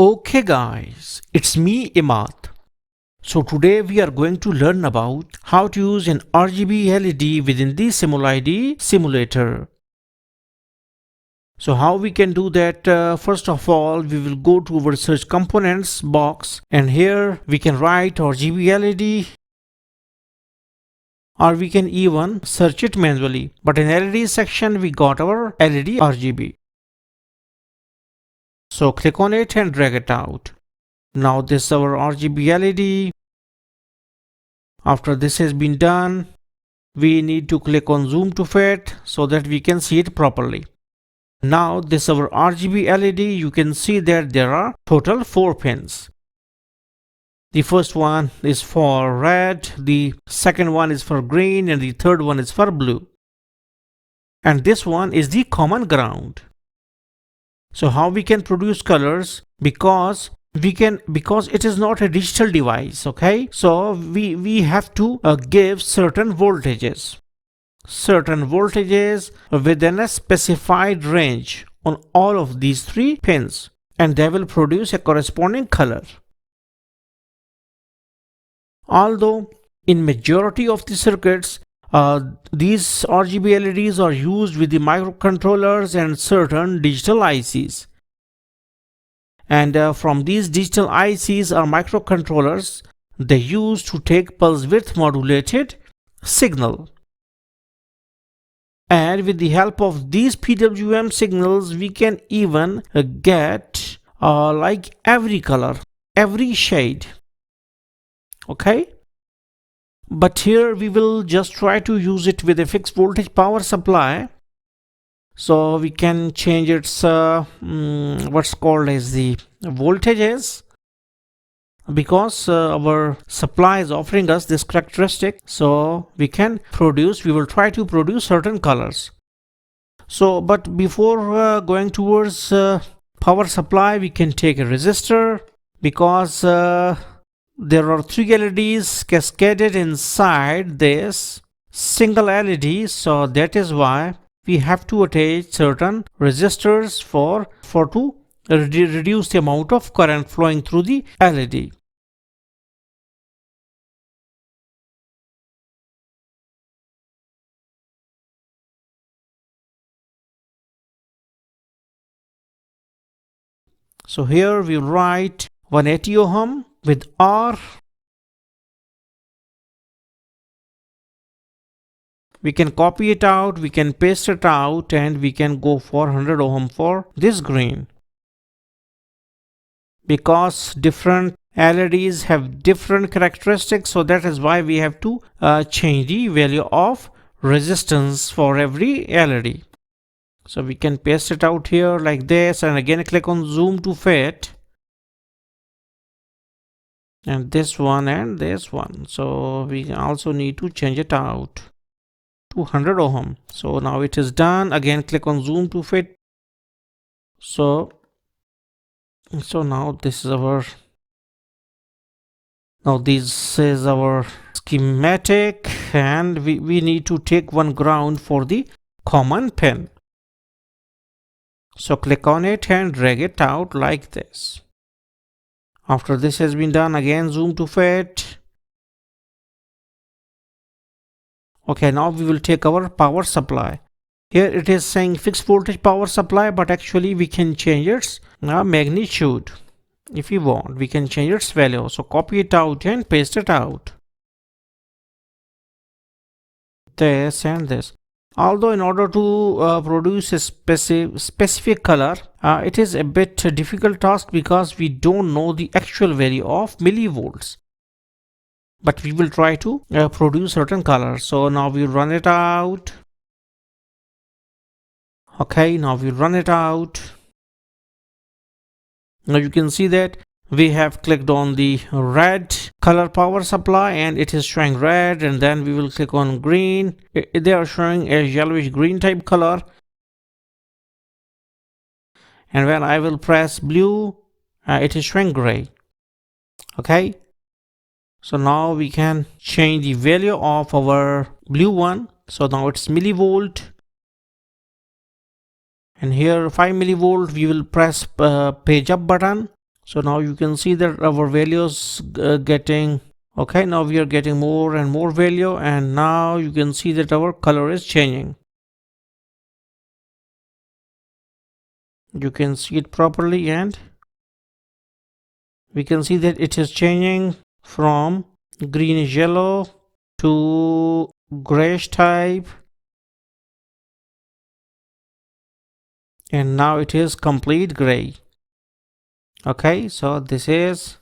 Okay guys, it's me Imad. So today we are going to learn about how to use an RGB LED within the simulide simulator. So how we can do that? First of all, we will go to our search components box, and here we can write RGB LED, or we can even search it manually. But in LED section we got our LED RGB. So click on it and drag it out. Now this is our RGB LED. After this has been done, we need to click on zoom to fit so that we can see it properly. Now this is our RGB LED. You can see that there are total 4 pins. The first one is for red, the second one is for green, and the third one is for blue. And this one is the common ground. So how we can produce colors? Because it is not a digital device, okay? So we have to give certain voltages within a specified range on all of these 3 pins, and they will produce a corresponding color. Although in majority of the circuits, these RGB LEDs are used with the microcontrollers and certain digital ICs. And from these digital ICs or microcontrollers, they use to take pulse width modulated signal. And with the help of these PWM signals, we can even get like every color, every shade. Okay? But here we will just try to use it with a fixed voltage power supply. So we can change its what's called as the voltages, because our supply is offering us this characteristic. So we will try to produce certain colors. So but before going towards power supply, we can take a resistor, because there are 3 LEDs cascaded inside this single LED. So that is why we have to attach certain resistors to reduce the amount of current flowing through the LED. So here we write 180 ohm with R. We can copy it out, we can paste it out, and we can go for 100 ohm for this green. Because different LEDs have different characteristics, so that is why we have to change the value of resistance for every LED. So we can paste it out here like this, and again click on zoom to fit. And this one and this one. So we also need to change it out to 100 ohm. So now it is done. Again click on zoom to fit. So now this is our schematic, and we need to take one ground for the common pin. So click on it and drag it out like this. After this has been done, again zoom to fit. Okay, now we will take our power supply. Here it is saying fixed voltage power supply, but actually we can change its magnitude. If we want, we can change its value. So copy it out and paste it out. This and this. Although in order to produce a specific color, it is a bit difficult task, because we don't know the actual value of millivolts. But we will try to produce certain colors. So now we run it out. Okay, now we run it out. Now you can see that we have clicked on the red color power supply, and it is showing red, and then we will click on green. They are showing a yellowish green type color. And when I will press blue, it is showing gray. Okay. So now we can change the value of our blue one. So now it's millivolt. And here 5 millivolt, we will press page up button. So now you can see that our values getting okay. Now we are getting more and more value, and now you can see that our color is changing. You can see it properly, and we can see that it is changing from greenish yellow to grayish type, and now it is complete gray. Okay, so this is,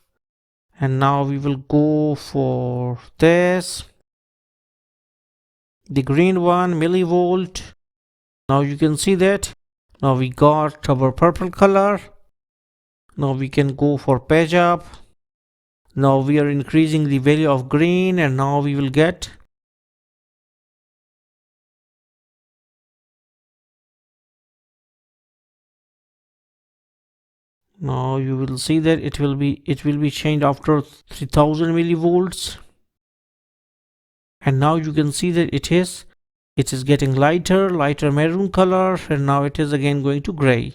and now we will go for this, the green one, millivolt. Now you can see that now we got our purple color. Now we can go for page up. Now we are increasing the value of green, and now we will get now you will see that it will be changed after 3000 millivolts, and now you can see that it is getting lighter maroon color, and now it is again going to gray.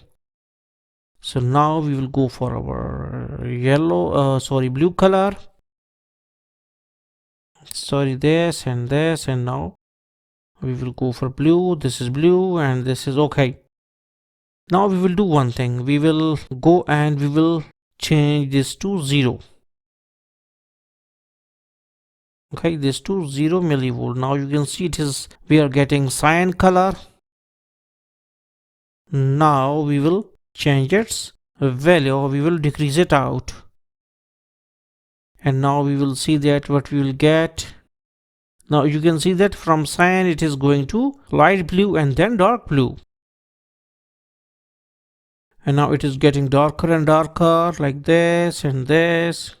So now we will go for our blue color. Sorry, this, and now we will go for blue. This is blue, and this is okay. Now we will do one thing. We will go and we will change this to 0. Okay, this to 0 millivolt. Now you can see we are getting cyan color. Now we will change its value. We will decrease it out, and now we will see that what we will get. Now you can see that from cyan it is going to light blue and then dark blue, and now it is getting darker and darker, like this and this.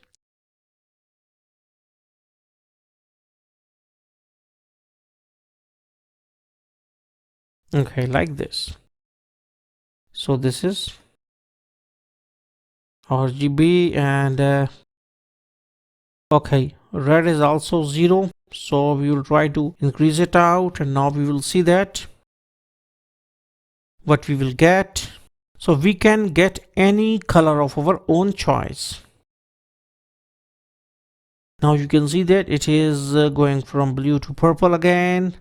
Okay, like this. So this is RGB, and okay, red is also 0, so we will try to increase it out, and now we will see that what we will get. So we can get any color of our own choice. Now you can see that it is going from blue to purple again,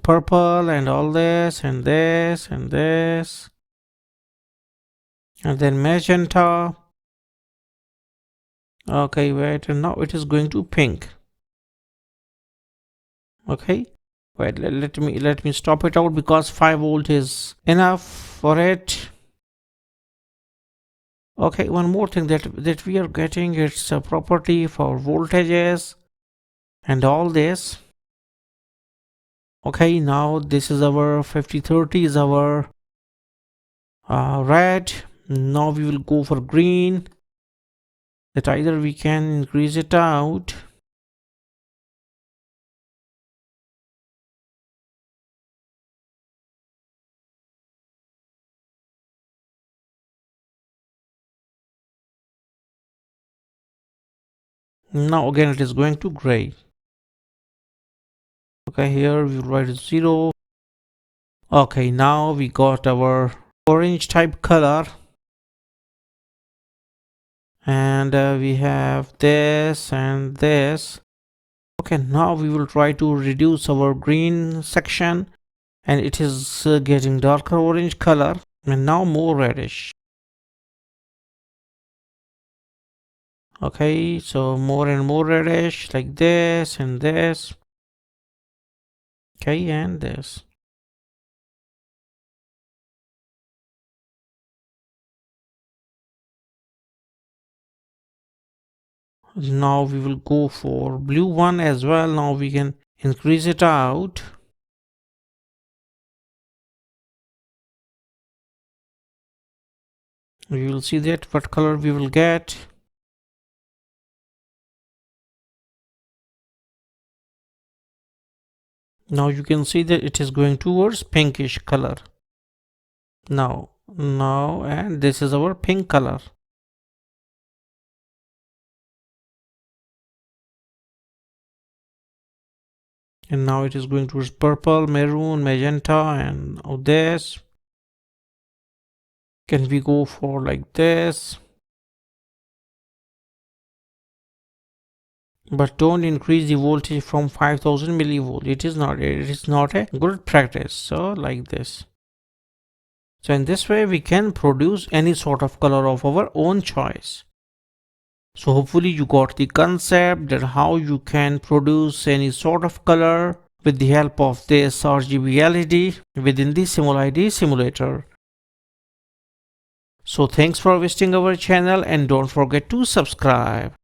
purple, and all this and this and this, and then magenta. Okay, wait, and now it is going to pink. Okay, wait, let me stop it out because 5 volt is enough for it. Okay, one more thing that we are getting, it's a property for voltages and all this. Okay, now this is our 5030 is our red. Now we will go for green, that either we can increase it out. Now again it is going to gray. Okay, here we will write 0. Okay, now we got our orange type color, and we have this and this. Okay, now we will try to reduce our green section, and it is getting darker orange color, and now more reddish. Okay, so more and more reddish, like this and this. Okay, and this. Now we will go for blue one as well. Now we can increase it out. We will see that what color we will get. Now you can see that it is going towards pinkish color. Now, and this is our pink color. And now it is going towards purple, maroon, magenta, and this. Can we go for like this? But don't increase the voltage from 5000 millivolt. It is not a good practice. So like this. So in this way we can produce any sort of color of our own choice. So hopefully you got the concept that how you can produce any sort of color with the help of this RGB LED within the simulide simulator. So thanks for visiting our channel and don't forget to subscribe.